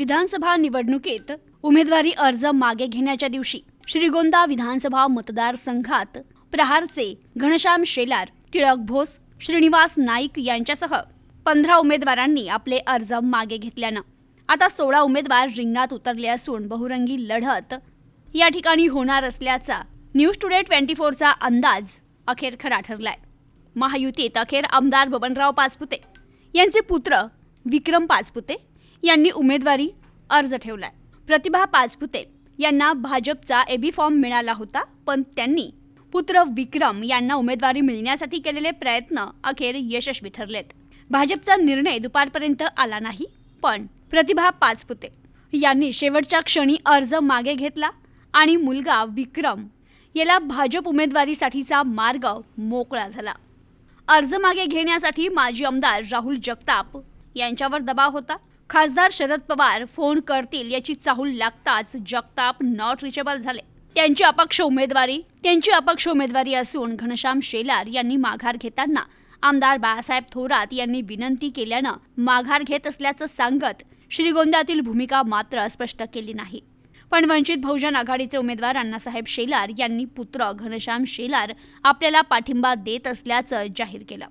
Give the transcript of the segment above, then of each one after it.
विधानसभा निवडणुकीत उमेदवारी अर्ज मागे घेण्याच्या दिवशी श्रीगोंदा विधानसभा मतदारसंघात प्रहारचे घनश्याम शेलार, टिळक भोस, श्रीनिवास नाईक यांच्यासह 15 उमेदवारांनी आपले अर्ज मागे घेतल्यानं आता 16 उमेदवार रिंगणात उतरले असून बहुरंगी लढत या ठिकाणी होणार असल्याचा न्यूज टुडे 24चा अंदाज अखेर खरा ठरलाय। महायुतीत अखेर आमदार बबनराव पाचपुते यांचे पुत्र विक्रम पाचपुते यांनी उमेदवारी अर्ज ठेवलाय। प्रतिभा पाचपुते यांना भाजपचा एबी फॉर्म मिळाला होता, पण त्यांनी पुत्र विक्रम यांना उमेदवारी मिळण्यासाठी केलेले प्रयत्न अखेर यशस्वी ठरलेत। भाजपचा निर्णय दुपारपर्यंत आला नाही, पण प्रतिभा पाचपुते यांनी शेवटच्या क्षणी अर्ज मागे घेतला आणि मुलगा विक्रम याला भाजप उमेदवारीसाठीचा मार्ग मोकळा झाला। अर्ज मागे घेण्यासाठी माजी आमदार राहुल जगताप यांच्यावर दबाव होता। खासदार शरद पवार फोन करतील याची चाहूल लागताच जगताप नॉट रिचेबल झाले। त्यांची अपक्ष उमेदवारी असून घनश्याम शेलार यांनी माघार घेताना आमदार बाळासाहेब थोरात यांनी विनंती केल्यानं माघार घेत असल्याचं सांगत श्रीगोंद्यातील भूमिका मात्र स्पष्ट केली नाही। पण वंचित बहुजन आघाडीचे उमेदवार अण्णासाहेब शेलार यांनी पुत्र घनश्याम शेलार आपल्याला पाठिंबा देत असल्याचं जाहीर केलं।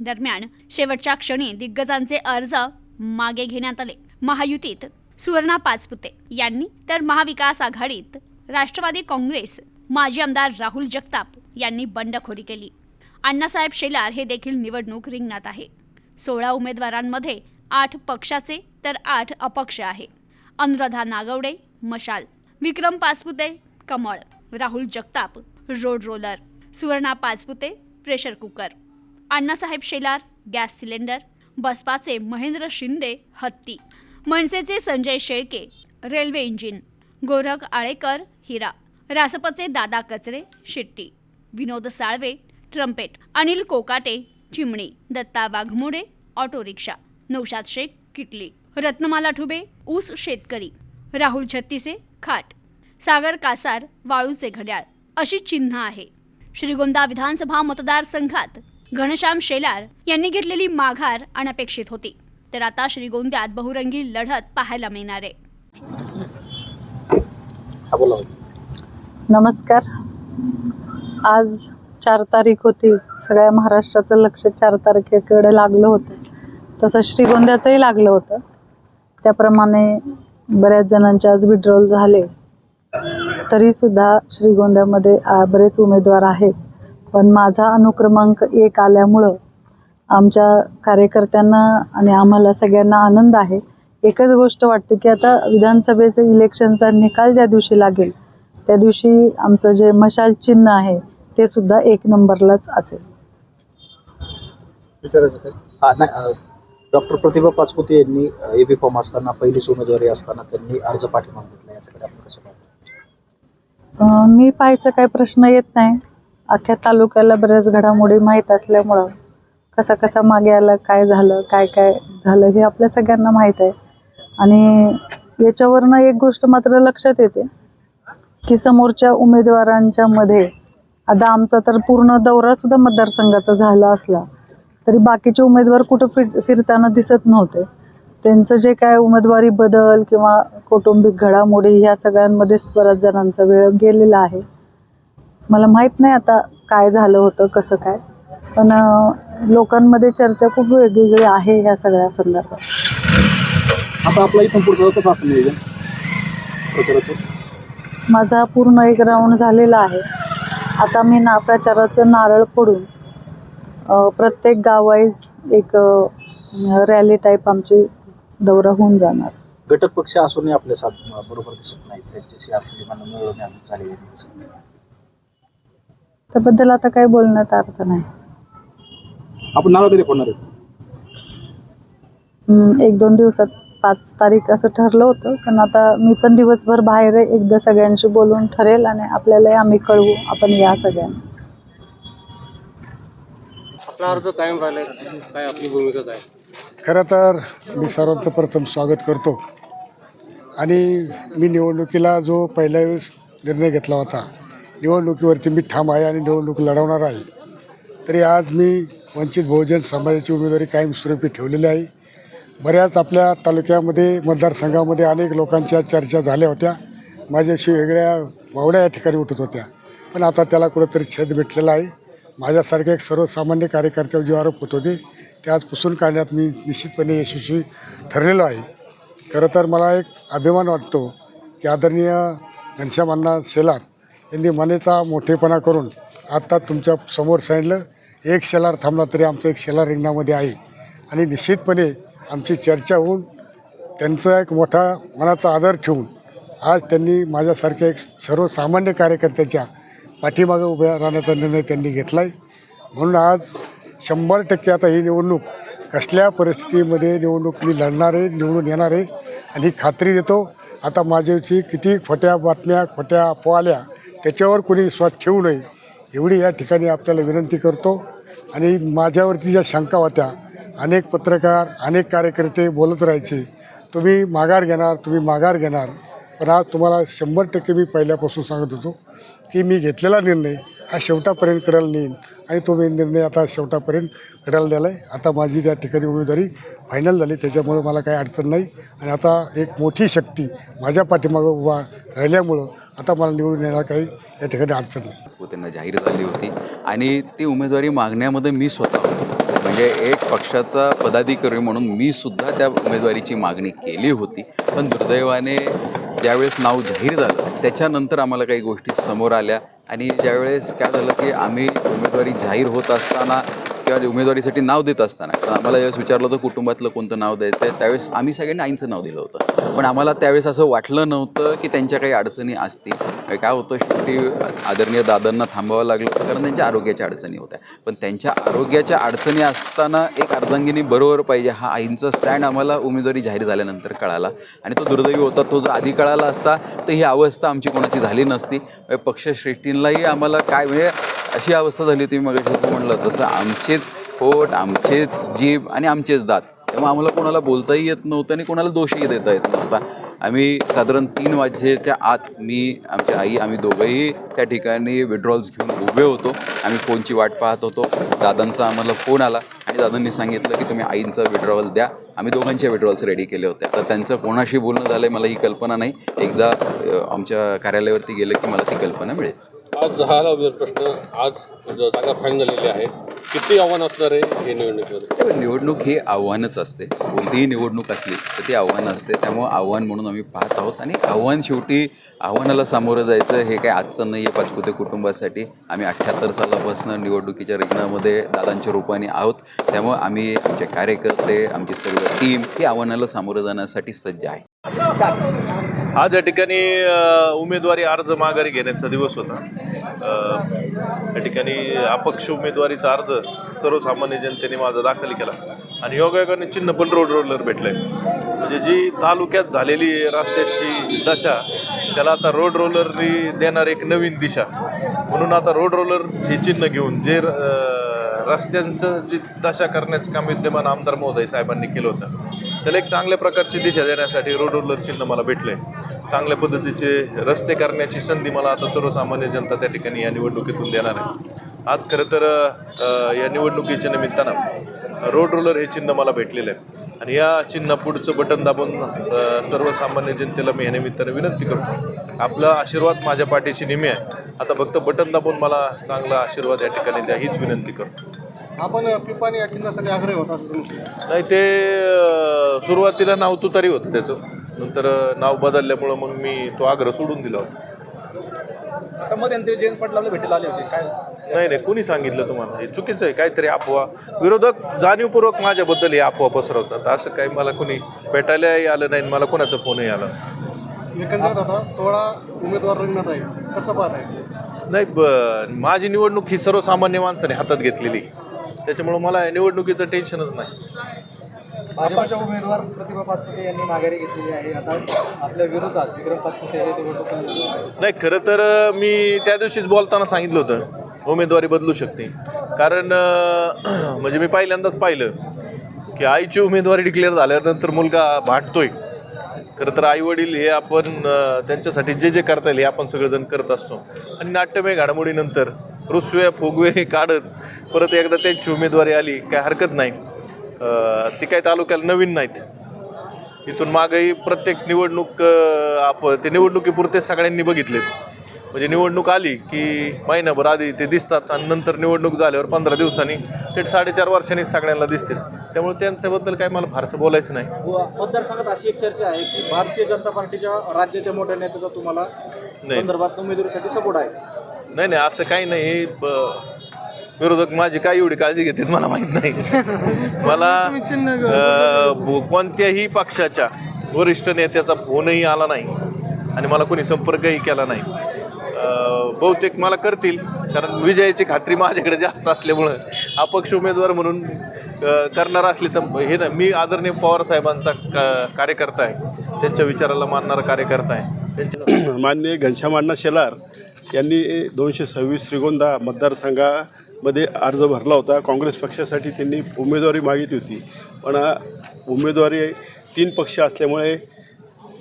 दरम्यान शेवटच्या क्षणी दिग्गजांचे अर्ज मागे घेण्यात आले। महायुतीत सुवर्णा पाचपुते यांनी तर महाविकास आघाडीत राष्ट्रवादी काँग्रेस माजी आमदार राहुल जगताप यांनी बंडखोरी केली। अण्णासाहेब शेलार हे देखील निवडणूक रिंगणात आहे। 16 उमेदवारांमध्ये 8 पक्षाचे तर 8 अपक्ष आहे। अनुराधा नागवडे मशाल, विक्रम पाचपुते कमळ, Rahul Jagtap road roller, Suvarna Pachpute pressure cooker, Annasaheb Shelar gas cylinder, बसपाचे महेंद्र शिंदे हत्ती, मनसेचे संजय शेळके रेल्वे इंजिन, गोरख आळेकर हिरा, रासपचे दादा कचरे शिट्टी, विनोद साळवे ट्रम्पेट, अनिल कोकाटे चिमणी, दत्ता वाघमोडे ऑटो रिक्षा, नौशाद शेख किटली, रत्नमाला ठुबे ऊस शेतकरी, राहुल छत्तीसे खाट, सागर कासार वाळूचे घड्याळ अशी चिन्ह आहे। श्रीगोंदा विधानसभा मतदारसंघात घनश्याम शेलार यांनी घेतलेली माघार अनपेक्षित होती, तर आता श्रीगोंद्यात बहुरंगी लढत पाहायला मिळणार आहे। नमस्कार। आज 4 तारीख होती। सगळ्या महाराष्ट्राचं लक्ष 4 तारखेकडे लागलं होतं, तसं श्रीगोंद्याचंही लागलं होतं। त्याप्रमाणे बऱ्याच जणांचे आज विड्रॉल झाले, तरी सुद्धा श्रीगोंद्यामध्ये बरेच उमेदवार आहेत। पण माझा अनुक्रमांक 1 आल्यामुळं आमच्या कार्यकर्त्यांना आणि आम्हाला सगळ्यांना आनंद आहे। एकच गोष्ट वाटते की आता विधानसभेचं इलेक्शनचा निकाल ज्या दिवशी लागेल त्या दिवशी आमचं जे मशाल चिन्ह आहे ते सुद्धा 1 नंबरलाच असेल। डॉक्टर प्रतिभा पाचपुते यांनी एबी फॉर्म असताना पहिलीच उमेदवारी असताना त्यांनी अर्ज पाठिंबा घेतला, याच्याकडे आपण कसं पाहतो? मी पाहायचा काही प्रश्न येत नाही। अख्ख्या तालुक्याला बऱ्याच घडामोडी माहीत असल्यामुळं कसा मागे आला, काय झालं, काय झालं हे आपल्या सगळ्यांना माहीत आहे। आणि याच्यावरनं एक गोष्ट मात्र लक्षात येते की समोरच्या उमेदवारांच्या मध्ये आता आमचा तर पूर्ण दौरा सुद्धा मतदारसंघाचा झाला असला तरी बाकीचे उमेदवार कुठं फिरताना दिसत नव्हते। त्यांचं जे काय उमेदवारी बदल किंवा कौटुंबिक घडामोडी ह्या सगळ्यांमध्येच बऱ्याच जणांचा वेळ गेलेला आहे। मला माहीत नाही आता काय झालं होतं कसं काय, पण लोकांमध्ये चर्चा खूप वेगवेगळी आहे ह्या सगळ्या संदर्भात। आता आपला इथून पुढचं कसं असं नियोजन प्रचाराचं? माझा पूर्ण 1 राऊंड झालेला आहे। आता मी प्रचाराचं नारळ फोडून प्रत्येक गाववाईज एक रॅली टाईप आमची दौरा होऊन जाणार। घटक पक्ष असूनही आपल्या साथ बरोबर दिसत नाही, त्यांच्याशी आपली मन मिळवणे झालेली दिसत नाही, त्याबद्दल आता काही बोलण्यात अर्थ नाही। आपण नारळ कधी फोडणार आहे? 1-2 दिवसात 5 तारीख असं ठरलं होतं, पण आता मी पण दिवसभर बाहेर एकदा सगळ्यांशी बोलून ठरेल आणि आपल्यालाही आम्ही कळवू, आपण या सगळ्यांना। आपला अर्ज कायम राहिलाय, काय आपली भूमिका काय? खरं तर मी सर्वांचं प्रथम स्वागत करतो आणि मी निवडणुकीला जो पहिल्या वेळेस निर्णय घेतला होता, निवडणुकीवरती मी ठाम आहे आणि निवडणूक लढवणार आहे। तरी आज मी वंचित बहुजन समाजाची उमेदवारी कायमस्वरूपी ठेवलेली आहे बऱ्याच आपल्या तालुक्यामध्ये मतदारसंघामध्ये अनेक लोकांच्या चर्चा झाल्या होत्या, माझ्याशी वेगळ्या वावड्या या ठिकाणी उठत होत्या, पण आता त्याला कुठंतरी छेद भेटलेला आहे. माझ्यासारखे एक सर्वसामान्य कार्यकर्त्यावर जे आरोप होत होते ते आज पुसून काढण्यात मी निश्चितपणे यशस्वी ठरलेलो आहे. खरं तर मला एक अभिमान वाटतो की आदरणीय घनश्याम अण्णा शेलार यांनी मनेचा मोठेपणा करून आत्ता तुमच्या समोर सांगितलं, एक शेलार थांबला तरी आमचं एक शेलार रिंगणामध्ये आहे. आणि निश्चितपणे आमची चर्चा होऊन त्यांचा एक मोठा मनाचा आदर ठेवून आज त्यांनी माझ्यासारख्या एक सर्वसामान्य कार्यकर्त्याच्या पाठीमागं उभ्या राहण्याचा निर्णय त्यांनी घेतला आहे. म्हणून आज 100% आता ही निवडणूक कसल्या परिस्थितीमध्ये निवडणूक मी लढणार आहे, निवडून येणार आहे. आणि ही खात्री देतो, आता माझ्याविषयी किती खोट्या बातम्या, खोट्या अफवा आल्या त्याच्यावर कोणी विश्वास ठेवू नये एवढी या ठिकाणी आपल्याला विनंती करतो. आणि माझ्यावरती ज्या शंका होत्या, अनेक पत्रकार, अनेक कार्यकर्ते बोलत राहायचे, तुम्ही माघार घेणार. पण आज तुम्हाला 100% मी पहिल्यापासून सांगत होतो की मी घेतलेला निर्णय हा शेवटापर्यंत कडेला नेईन आणि तो मी निर्णय आता शेवटापर्यंत कडेला दिला आहे. आता माझी त्या ठिकाणी उमेदवारी फायनल झाली, त्याच्यामुळं मला काही अडचण नाही. आणि आता एक मोठी शक्ती माझ्या पाठीमागं उभा राहिल्यामुळं आता मला निवडून येण्याला काही या ठिकाणी अडचण नाही. त्यांना जाहीर झाली होती आणि ती उमेदवारी मागण्यामध्ये मी स्वतः होतो. म्हणजे एक पक्षाचा पदाधिकारी म्हणून मी सुद्धा त्या उमेदवारीची मागणी केली होती. पण दुर्दैवाने ज्यावेळेस नाव जाहीर झालं त्याच्यानंतर आम्हाला काही गोष्टी समोर आल्या आणि ज्यावेळेस काय झालं की आम्ही उमेदवारी जाहीर होत असताना किंवा उमेदवारीसाठी नाव देत असताना आम्हाला ज्यावेळेस विचारलं होतं कुटुंबातलं कोणतं नाव द्यायचं आहे, त्यावेळेस आम्ही सगळ्यांनी आईंचं नाव दिलं होतं. पण आम्हाला त्यावेळेस असं वाटलं नव्हतं की त्यांच्या काही अडचणी असतील. काय होतं, शेवटी आदरणीय दादांना थांबावं लागलं होतं कारण त्यांच्या आरोग्याच्या अडचणी होत्या. पण त्यांच्या आरोग्याच्या अडचणी असताना एक अर्धांगिनी बरोबर पाहिजे हा आईंचा स्टँड आम्हाला उमेदवारी जाहीर झाल्यानंतर कळाला. आणि तो दुर्दैवी होता. तो जर आधी कळाला असता तर ही अवस्था आमची कोणाची झाली नसती. पक्षश्रेष्ठींनाही आम्हाला काय म्हणजे अशी अवस्था झाली होती. मग जसं म्हणलं तसं आमचेच पोट, आमचेच जीभ आणि आमचेच दात, त्यामुळे आम्हाला कोणाला बोलताही येत नव्हतं आणि कोणाला दोषही देता येत नव्हता. आम्ही साधारण 3 वाजेच्या आत आमची आई, आम्ही दोघंही त्या ठिकाणी विड्रॉल्स घेऊन उभे होतो. आम्ही फोनची वाट पाहत होतो. दादांचा आम्हाला फोन आला आणि दादांनी सांगितलं की तुम्ही आईंचा विड्रॉवल द्या. आम्ही दोघांच्या विड्रॉल्स रेडी केले होते. तर त्यांचं कोणाशी बोलणं झालं मला ही कल्पना नाही. एकदा आमच्या कार्यालयावरती गेलं की मला ती कल्पना मिळेल. आज झाला प्रश्न, आज जागा फाईन झालेली आहे. किती आव्हान असणार आहे हे निवडणुकीमध्ये? निवडणूक ही आव्हानच असते. कोणतीही निवडणूक असली तर ती आव्हान असते. त्यामुळं आव्हान म्हणून आम्ही पाहत आहोत आणि शेवटी आव्हानाला सामोरं जायचं हे काही आजचं नाही आहे. पाचपुते कुटुंबासाठी आम्ही 78 सालापासून निवडणुकीच्या रिंगणामध्ये दादांच्या रूपाने आहोत. त्यामुळं आम्ही, आमचे कार्यकर्ते, आमची सर्व टीम ही आव्हानाला सामोरं जाण्यासाठी सज्ज आहे. आज या ठिकाणी उमेदवारी अर्ज माघारी घेण्याचा दिवस होता. या ठिकाणी अपक्ष उमेदवारीचा अर्ज सर्वसामान्य जनतेने माझा दाखल केला आणि योगायोगाने चिन्ह पण रोड रोलर भेटलं आहे. म्हणजे जी तालुक्यात झालेली रस्त्याची दशा त्याला आता रोड रोलरनी देणार एक नवीन दिशा म्हणून आता रोड रोलर हे चिन्ह घेऊन जे रस्त्यांचं जी दशा करण्याचं काम विद्यमान आमदार महोदय साहेबांनी केलं होतं त्याला एक चांगल्या प्रकारची दिशा देण्यासाठी रोड रोलर चिन्ह मला भेटलं आहे. चांगल्या पद्धतीचे रस्ते करण्याची संधी मला आता सर्वसामान्य जनता त्या ठिकाणी या निवडणुकीतून देणार आहे. आज खरं तर या निवडणुकीच्या निमित्तानं रोड रोलर हे चिन्ह मला भेटलेलं आहे आणि या चिन्ह पुढचं बटन दाबून सर्वसामान्य जनतेला मी या निमित्तानं विनंती करतो, आपला आशीर्वाद माझ्या पाठीशी नेहमी आहे. आता फक्त बटन दाबून मला चांगला आशीर्वाद या ठिकाणी द्या हीच विनंती करतो. आपण पिपाणी या चिन्हासाठी आग्रह होता असं नाही, ते सुरुवातीला नाव तुतारी होतं त्याचं, नंतर नाव बदलल्यामुळं मग मी तो आग्रह सोडून दिला होता. आता मध्यंतरी जयंत पाटलाला भेटायला आले होते काय? नाही, कोणी सांगितलं तुम्हाला? हे चुकीचं आहे. काहीतरी अफवा, विरोधक जाणीवपूर्वक माझ्याबद्दल हे अफवा पसरवतात. असं काही मला कोणी भेटायलाही आलं नाही, मला कोणाचा फोनही आला एकंदरीत आता 16 उमेदवार रिंगणात आहेत, कसं पाहत आहे? नाही. माझी निवडणूक ही सर्वसामान्य माणसाने हातात घेतलेली, त्याच्यामुळं मला या निवडणुकीचं टेन्शनच नाही. भाजपच्या उमेदवार प्रतिभा पाचपुते यांनी माघारी घेतलेली आहे. आता आपल्या विरोधात विक्रम पाचपुते हे निवडणूक नाही, खरं तर मी त्या दिवशीच बोलताना सांगितलं होतं उमेदवारी बदलू शकते. कारण म्हणजे मी पहिल्यांदाच पाहिलं की आईची उमेदवारी डिक्लेअर झाल्यानंतर मुलगा भांडतोय. खरं तर आईवडील हे आपण त्यांच्यासाठी जे जे करता येईल हे आपण सगळेजण करत असतो आणि नाट्यमय घडामोडीनंतर रुसवे फुगवे काढत परत एकदा त्यांची उमेदवारी आली काय हरकत नाही. ती काही तालुक्याला नवीन नाहीत. इथून मागेही प्रत्येक निवडणूक ते निवडणुकीपुरते सगळ्यांनी बघितलेत. म्हणजे निवडणूक आली की महिनाभर आधी ते दिसतात आणि नंतर निवडणूक झाल्यावर 15 दिवसांनी थेट 4.5 वर्षांनी सगळ्यांना दिसतील. त्यामुळे त्यांच्याबद्दल काय मला फारसं बोलायचं नाही. मतदारसंघात अशी एक चर्चा आहे की भारतीय जनता पार्टीच्या राज्याच्या मोठ्या नेत्याचा तुम्हाला संदर्भात उमेदवारीसाठी सपोर्ट आहे. नाही नाही, असं काही नाही. हे विरोधक माझी काय एवढी काळजी घेतात मला माहीत नाही. मला कोणत्याही पक्षाच्या वरिष्ठ नेत्याचा फोनही आला नाही आणि मला कोणी संपर्कही केला नाही. बहुतेक मला करतील, कारण विजयाची खात्री माझ्याकडे जास्त असल्यामुळं अपक्ष उमेदवार म्हणून करणार असले तर हे ना, मी आदरणीय पवारसाहेबांचा कार्यकर्ता आहे, त्यांच्या विचाराला मानणारा कार्यकर्ता आहे. त्यांच्या माननीय घनश्याम अण्णा शेलार यांनी 226 श्रीगोंदा मतदारसंघामध्ये अर्ज भरला होता. काँग्रेस पक्षासाठी त्यांनी उमेदवारी मागितली होती, पण उमेदवारी 3 पक्ष असल्यामुळे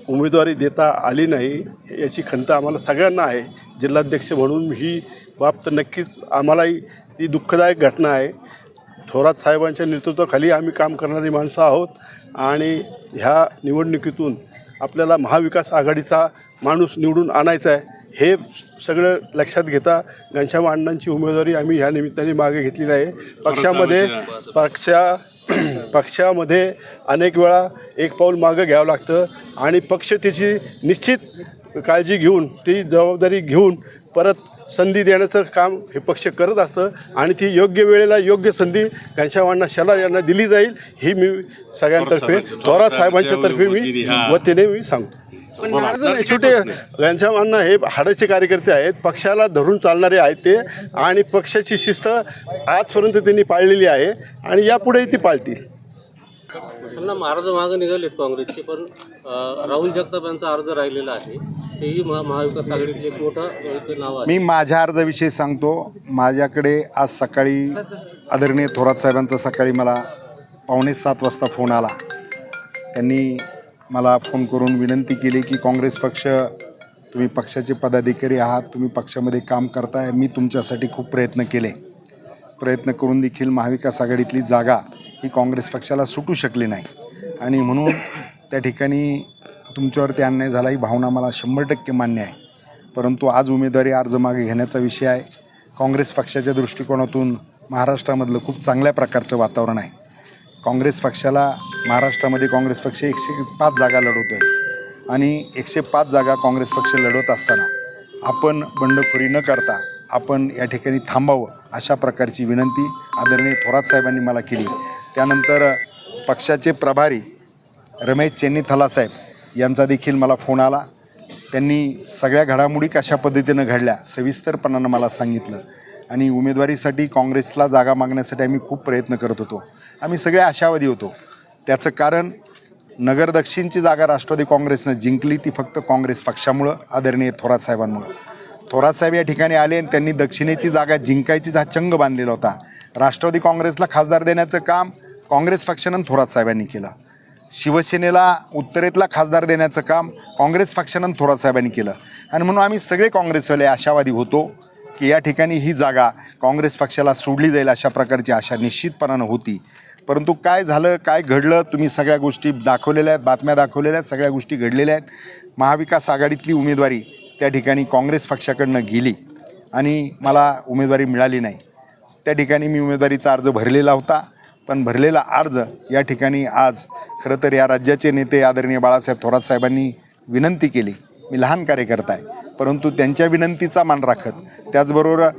उमेदवारी देता आली नाही. याची खंत आम्हाला सगळ्यांना आहे. जिल्हाध्यक्ष म्हणून ही बाब तर नक्कीच आम्हालाही ती दुःखदायक घटना आहे. थोरात साहेबांच्या नेतृत्वाखाली आम्ही काम करणारी माणसं आहोत आणि ह्या निवडणुकीतून आपल्याला महाविकास आघाडीचा माणूस निवडून आणायचा आहे. हे सगळं लक्षात घेता घनश्याम अण्णांची उमेदवारी आम्ही ह्या निमित्ताने मागे घेतलेली आहे. पक्षामध्ये अनेक वेळा एक पाऊल मागं घ्यावं लागतं आणि पक्ष त्याची निश्चित काळजी घेऊन, ती जबाबदारी घेऊन परत संधी देण्याचं काम हे पक्ष करत असतं आणि ती योग्य वेळेला योग्य संधी घनश्याम अण्णा शेलार यांना दिली जाईल, ही मी सगळ्यांतर्फे, थोरात साहेबांच्या तर्फे मी वतीने मी सांगतो. छोटे घनश्याम अण्णा हे हाडाचे कार्यकर्ते आहेत, पक्षाला धरून चालणारे आहेत ते, आणि पक्षाची शिस्त आजपर्यंत त्यांनी पाळलेली आहे आणि यापुढेही ती पाळतील. अर्ज मागं निघाले काँग्रेसचे, पण राहुल जगताप यांचा अर्ज राहिलेला आहे. तेही महाविकास आघाडीचे एक मोठं नाव आहे. मी माझ्या अर्जाविषयी सांगतो. माझ्याकडे आज सकाळी आदरणीय थोरात साहेबांचा सकाळी मला 6:45 वाजता फोन आला. त्यांनी मला फोन करून विनंती केली की काँग्रेस पक्ष, तुम्ही पक्षाचे पदाधिकारी आहात, तुम्ही पक्षामध्ये काम करताय, मी तुमच्यासाठी खूप प्रयत्न करून देखील महाविकास आघाडीतली जागा ही काँग्रेस पक्षाला सुटू शकली नाही आणि म्हणून त्या ठिकाणी तुमच्यावरती अन्याय झाला, ही भावना मला 100% मान्य आहे. परंतु आज उमेदवारी अर्ज मागे घेण्याचा विषय आहे. काँग्रेस पक्षाच्या दृष्टिकोनातून महाराष्ट्रामधलं खूप चांगल्या प्रकारचं वातावरण आहे. काँग्रेस पक्षाला महाराष्ट्रामध्ये काँग्रेस पक्ष 105 जागा लढवतो आहे आणि 105 जागा काँग्रेस पक्ष लढवत असताना आपण बंडखोरी न करता आपण या ठिकाणी थांबावं, अशा प्रकारची विनंती आदरणीय थोरात साहेबांनी मला केली. त्यानंतर पक्षाचे प्रभारी रमेश चेन्नीथला साहेब यांचा देखील मला फोन आला. त्यांनी सगळ्या घडामोडी कशा पद्धतीनं घडल्या सविस्तरपणानं मला सांगितलं आणि उमेदवारीसाठी काँग्रेसला जागा मागण्यासाठी आम्ही खूप प्रयत्न करत होतो. आम्ही सगळे आशावादी होतो. त्याचं कारण नगर दक्षिणची जागा राष्ट्रवादी काँग्रेसनं जिंकली, ती फक्त काँग्रेस पक्षामुळं, आदरणीय थोरात साहेबांमुळं. थोरात साहेब या ठिकाणी आले आणि त्यांनी दक्षिणेची जागा जिंकायचीच हा चंग बांधलेला होता. राष्ट्रवादी काँग्रेसला खासदार देण्याचं काम काँग्रेस पक्षानं थोरात साहेबांनी केलं. शिवसेनेला उत्तरेतला खासदार देण्याचं काम काँग्रेस पक्षानं थोरात साहेबांनी केलं आणि म्हणून आम्ही सगळे काँग्रेसवाले आशावादी होतो की या ठिकाणी ही जागा काँग्रेस पक्षाला सोडली जाईल, अशा प्रकारची आशा निश्चितपणानं होती. परंतु काय झालं, काय घडलं, तुम्ही सगळ्या गोष्टी दाखवलेल्या आहेत, बातम्या दाखवलेल्या आहेत, सगळ्या गोष्टी घडलेल्या आहेत. महाविकास आघाडीतली उमेदवारी त्या ठिकाणी काँग्रेस पक्षाकडनं गेली आणि मला उमेदवारी मिळाली नाही. त्या ठिकाणी मी उमेदवारीचा अर्ज भरलेला होता, पण भरलेला अर्ज या ठिकाणी आज खरं तर या राज्याचे नेते आदरणीय बाळासाहेब थोरात साहेबांनी विनंती केली. मी लहान कार्यकर्ता आहे, परंतु त्यांच्या विनंतीचा मान राखत त्याचबरोबर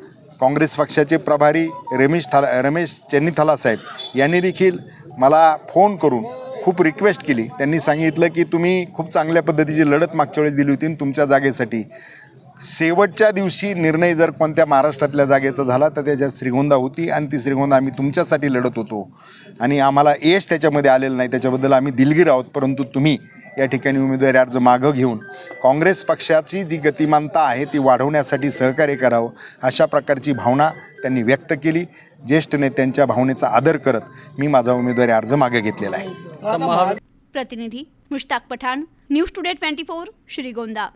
काँग्रेस पक्षाचे प्रभारी रमेश चेन्नीथला साहेब यांनी देखील मला फोन करून खूप रिक्वेस्ट केली. त्यांनी सांगितलं की तुम्ही खूप चांगल्या पद्धतीची लढत मागच्या वेळेस दिली होती तुमच्या जागेसाठी. शेवटच्या दिवशी निर्णय जर कोणत्या महाराष्ट्रातल्या जागेचा झाला तर त्याच्यात श्रीगोंदा होती आणि ती श्रीगोंदा आम्ही तुमच्यासाठी लढत होतो आणि आम्हाला यश त्याच्यामध्ये आलेलं नाही, त्याच्याबद्दल आम्ही दिलगीर आहोत. परंतु तुम्ही या ठिकाणी उमेदवारी अर्ज मागं घेऊन काँग्रेस पक्षाची जी गतिमानता आहे ती वाढवण्यासाठी सहकार्य करावं, अशा प्रकारची भावना त्यांनी व्यक्त केली. ज्येष्ठ नेत्यांच्या भावनेचा आदर करत मी माझा उमेदवारी अर्ज मागे घेतलेला आहे. प्रतिनिधी मुश्ताक पठाण, न्यूज टुडे 24, श्रीगोंदा.